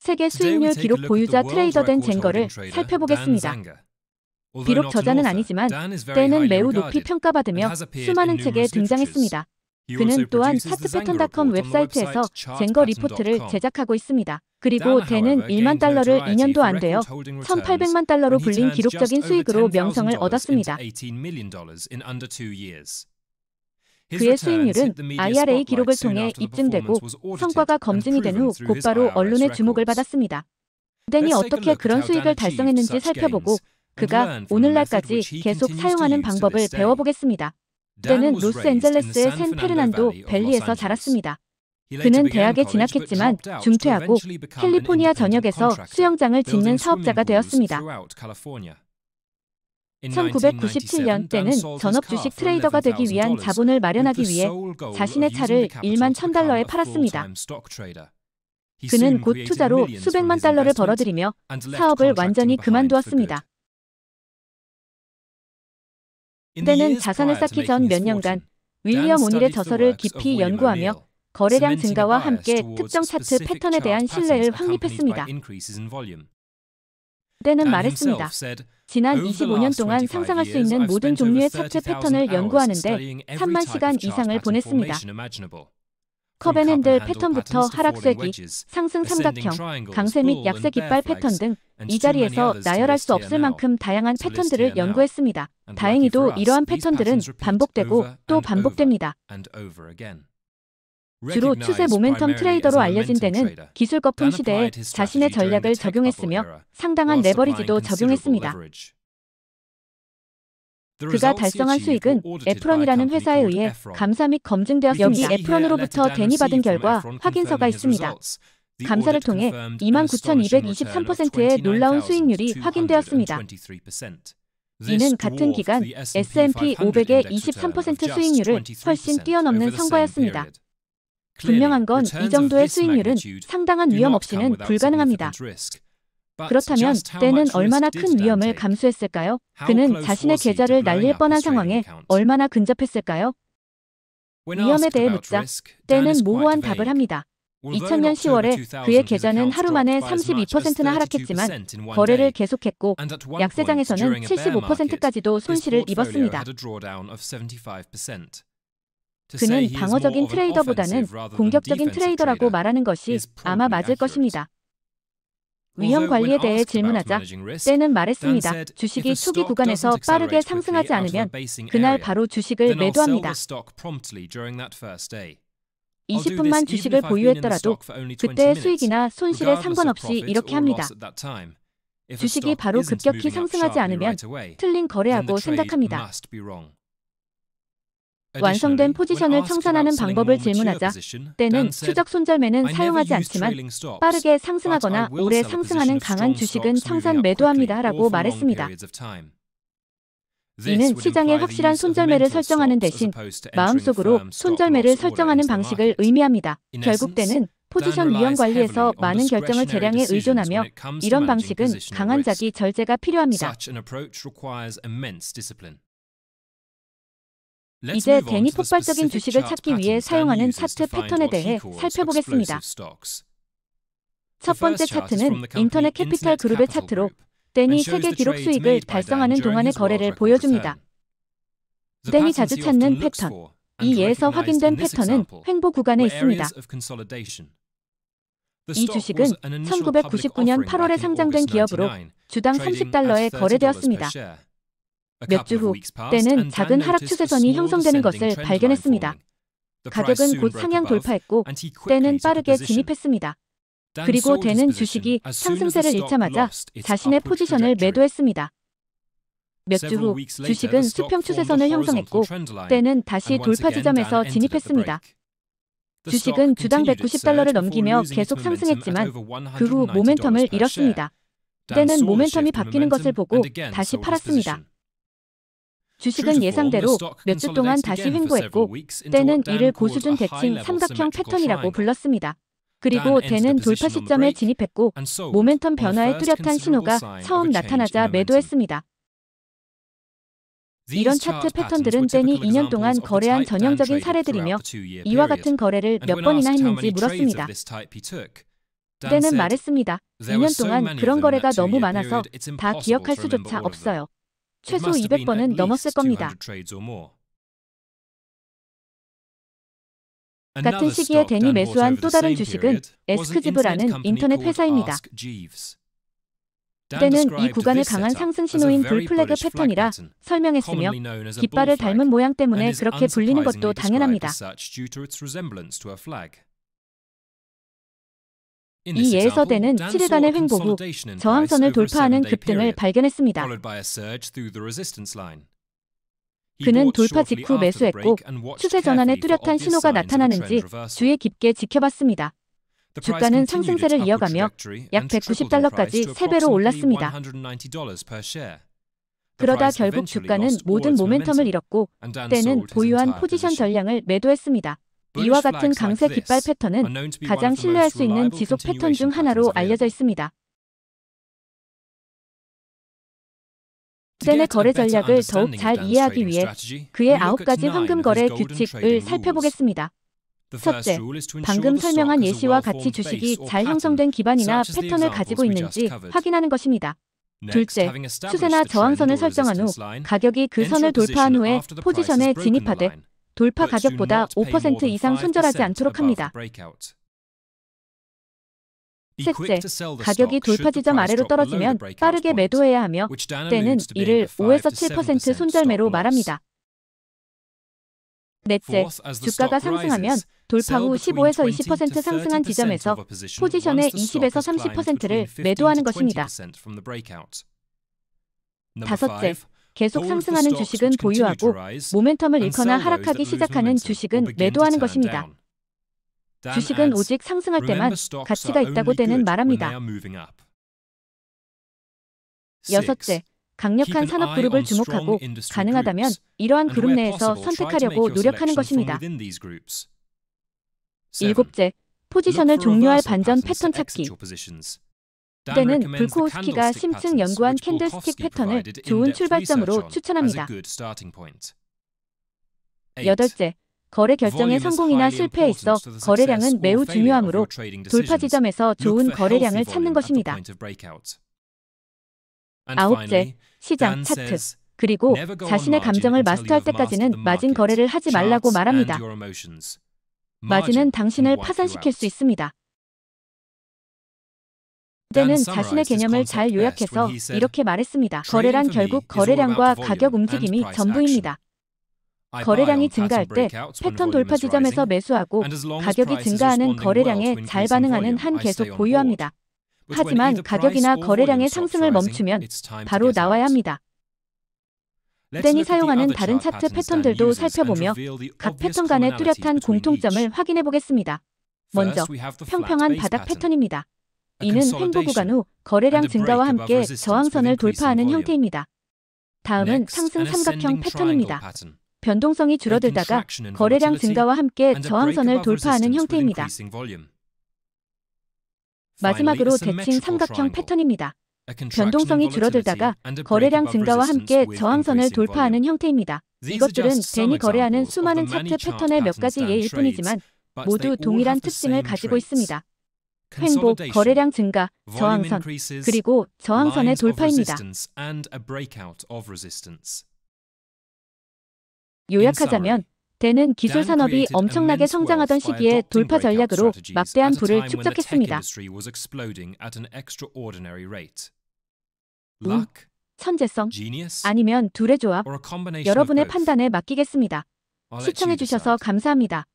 세계 수익률 기록 보유자 트레이더 댄 쟁거를 살펴보겠습니다. 비록 저자는 아니지만 댄은 매우 높이 평가받으며 수많은 책에 등장했습니다. 그는 또한 차트패턴닷컴 웹사이트에서 쟁거 리포트를 제작하고 있습니다. 그리고 댄은 1만 달러를 2년도 안 되어 1,800만 달러로 불린 기록적인 수익으로 명성을 얻었습니다. 그의 수익률은 IRA 기록을 통해 입증되고 성과가 검증이 된 후 곧바로 언론의 주목을 받았습니다. 댄이 어떻게 그런 수익을 달성했는지 살펴보고 그가 오늘날까지 계속 사용하는 방법을 배워보겠습니다. 댄은 로스앤젤레스의 샌 페르난도 밸리에서 자랐습니다. 그는 대학에 진학했지만 중퇴하고 캘리포니아 전역에서 수영장을 짓는 사업자가 되었습니다. 1997년 댄은 전업 주식 트레이더가 되기 위한 자본을 마련하기 위해 자신의 차를 1만 1,000달러에 팔았습니다. 그는 곧 투자로 수백만 달러를 벌어들이며 사업을 완전히 그만두었습니다. 댄은 자산을 쌓기 전 몇 년간 윌리엄 오닐의 저서를 깊이 연구하며 거래량 증가와 함께 특정 차트 패턴에 대한 신뢰를 확립했습니다. 댄은 말했습니다. 지난 25년 동안 상상할 수 있는 모든 종류의 차트 패턴을 연구하는데 3만 시간 이상을 보냈습니다. 컵앤핸들 패턴부터 하락세기, 상승 삼각형, 강세 및 약세 깃발 패턴 등 이 자리에서 나열할 수 없을 만큼 다양한 패턴들을 연구했습니다. 다행히도 이러한 패턴들은 반복되고 또 반복됩니다. 주로 추세 모멘텀 트레이더로 알려진 댄은 기술 거품 시대에 자신의 전략을 적용했으며 상당한 레버리지도 적용했습니다. 그가 달성한 수익은 에프런이라는 회사에 의해 감사 및 검증되었습니다. 여기 에프런으로부터 댄이 받은 결과 확인서가 있습니다. 감사를 통해 29,223%의 놀라운 수익률이 확인되었습니다. 이는 같은 기간 S&P 500의 23% 수익률을 훨씬 뛰어넘는 성과였습니다. 분명한 건 이 정도의 수익률은 상당한 위험 없이는 불가능합니다. 그렇다면 댄은 얼마나 큰 위험을 감수했을까요? 그는 자신의 계좌를 날릴 뻔한 상황에 얼마나 근접했을까요? 위험에 대해 묻자 댄은 모호한 답을 합니다. 2000년 10월에 그의 계좌는 하루 만에 32%나 하락했지만 거래를 계속했고 약세장에서는 75%까지도 손실을 입었습니다. 그는 방어적인 트레이더보다는 공격적인 트레이더라고 말하는 것이 아마 맞을 것입니다. 위험 관리에 대해 질문하자 댄은 말했습니다. 주식이 초기 구간에서 빠르게 상승하지 않으면 그날 바로 주식을 매도합니다. 20분만 주식을 보유했더라도 그때의 수익이나 손실에 상관없이 이렇게 합니다. 주식이 바로 급격히 상승하지 않으면 틀린 거래하고 생각합니다. 완성된 포지션을 청산하는 방법을 질문하자 댄은 추적 손절매는 사용하지 않지만 빠르게 상승하거나 오래 상승하는 강한 주식은 청산 매도합니다 라고 말했습니다. 이는 시장의 확실한 손절매를 설정하는 대신 마음속으로 손절매를 설정하는 방식을 의미합니다. 결국 댄은 포지션 위험 관리에서 많은 결정을 재량에 의존하며 이런 방식은 강한 자기 절제가 필요합니다. 이제 댄이 폭발적인 주식을 찾기 위해 사용하는 차트 패턴에 대해 살펴보겠습니다. 첫 번째 차트는 인터넷 캐피탈 그룹의 차트로 댄이 세계 기록 수익을 달성하는 동안의 거래를 보여줍니다. 댄이 자주 찾는 패턴. 이 예에서 확인된 패턴은 횡보 구간에 있습니다. 이 주식은 1999년 8월에 상장된 기업으로 주당 30달러에 거래되었습니다. 몇 주 후 댄은 작은 하락 추세선이 형성되는 것을 발견했습니다. 가격은 곧 상향 돌파했고 댄은 빠르게 진입했습니다. 그리고 댄은 주식이 상승세를 잃자마자 자신의 포지션을 매도했습니다. 몇 주 후 주식은 수평 추세선을 형성했고 댄은 다시 돌파 지점에서 진입했습니다. 주식은 주당 190달러를 넘기며 계속 상승했지만 그 후 모멘텀을 잃었습니다. 댄은 모멘텀이 바뀌는 것을 보고 다시 팔았습니다. 주식은 예상대로 몇 주 동안 다시 횡보했고 댄은 이를 고수준 대칭 삼각형 패턴이라고 불렀습니다. 그리고 댄은 돌파 시점에 진입했고 모멘텀 변화의 뚜렷한 신호가 처음 나타나자 매도했습니다. 이런 차트 패턴들은 댄이 2년 동안 거래한 전형적인 사례들이며 이와 같은 거래를 몇 번이나 했는지 물었습니다. 때는 말했습니다. 2년 동안 그런 거래가 너무 많아서 다 기억할 수조차 없어요. 최소 200번은 넘었을 겁니다. 같은 시기에 댄이 매수한 또 다른 주식은 에스크지브라는 인터넷 회사입니다. 댄은 이 구간을 강한 상승 신호인 불 플래그 패턴이라 설명했으며 깃발을 닮은 모양 때문에 그렇게 불리는 것도 당연합니다. 이 예에서 댄은 7일간의 횡보 후 저항선을 돌파하는 급등을 발견했습니다. 그는 돌파 직후 매수했고 추세 전환의 뚜렷한 신호가 나타나는지 주의 깊게 지켜봤습니다. 주가는 상승세를 이어가며 약 $190까지 3배로 올랐습니다. 그러다 결국 주가는 모든 모멘텀을 잃었고 댄은 보유한 포지션 전량을 매도했습니다. 이와 같은 강세 깃발 패턴은 가장 신뢰할 수 있는 지속 패턴 중 하나로 알려져 있습니다. 댄의 거래 전략을 더욱 잘 이해하기 위해 그의 9가지 황금 거래 규칙을 살펴보겠습니다. 첫째, 방금 설명한 예시와 같이 주식이 잘 형성된 기반이나 패턴을 가지고 있는지 확인하는 것입니다. 둘째, 추세나 저항선을 설정한 후 가격이 그 선을 돌파한 후에 포지션에 진입하되 돌파 가격보다 5% 이상 손절하지 않도록 합니다. 셋째, 가격이 돌파 지점 아래로 떨어지면 빠르게 매도해야 하며 때는 이를 5에서 7% 손절매로 말합니다. 넷째, 주가가 상승하면 돌파 후 15에서 20% 상승한 지점에서 포지션의 20에서 30%를 매도하는 것입니다. 다섯째, 계속 상승하는 주식은 보유하고 모멘텀을 잃거나 하락하기 시작하는 주식은 매도하는 것입니다. 주식은 오직 상승할 때만 가치가 있다고 댄은 말합니다. 여섯째, 강력한 산업 그룹을 주목하고 가능하다면 이러한 그룹 내에서 선택하려고 노력하는 것입니다. 일곱째, 포지션을 종료할 반전 패턴 찾기. 댄은 불코우스키가 심층 연구한 캔들스틱 패턴을 좋은 출발점으로 추천합니다. 여덟째, 거래 결정의 성공이나 실패에 있어 거래량은 매우 중요하므로 돌파 지점에서 좋은 거래량을 찾는 것입니다. 아홉째, 시장 차트. 그리고 자신의 감정을 마스터할 때까지는 마진 거래를 하지 말라고 말합니다. 마진은 당신을 파산시킬 수 있습니다. 댄은 자신의 개념을 잘 요약해서 이렇게 말했습니다. 거래란 결국 거래량과 가격 움직임이 전부입니다. 거래량이 증가할 때 패턴 돌파 지점에서 매수하고 가격이 증가하는 거래량에 잘 반응하는 한 계속 보유합니다. 하지만 가격이나 거래량의 상승을 멈추면 바로 나와야 합니다. 댄이 사용하는 다른 차트 패턴들도 살펴보며 각 패턴 간의 뚜렷한 공통점을 확인해 보겠습니다. 먼저 평평한 바닥 패턴입니다. 이는 횡보 구간 후 거래량 증가와 함께 저항선을 돌파하는 형태입니다. 다음은 상승 삼각형 패턴입니다. 변동성이 줄어들다가 거래량 증가와 함께 저항선을 돌파하는 형태입니다. 마지막으로 대칭 삼각형 패턴입니다. 변동성이 줄어들다가 거래량 증가와 함께 저항선을 돌파하는 형태입니다. 이것들은 댄이 거래하는 수많은 차트 패턴의 몇 가지 예일 뿐이지만 모두 동일한 특징을 가지고 있습니다. 횡보, 거래량 증가, 저항선, 그리고 저항선의 돌파입니다. 요약하자면 댄은 기술 산업이 엄청나게 성장하던 시기에 돌파 전략으로 막대한 부를 축적했습니다. 천재성, 아니면 둘의 조합, 여러분의 판단에 맡기겠습니다. 시청해주셔서 감사합니다.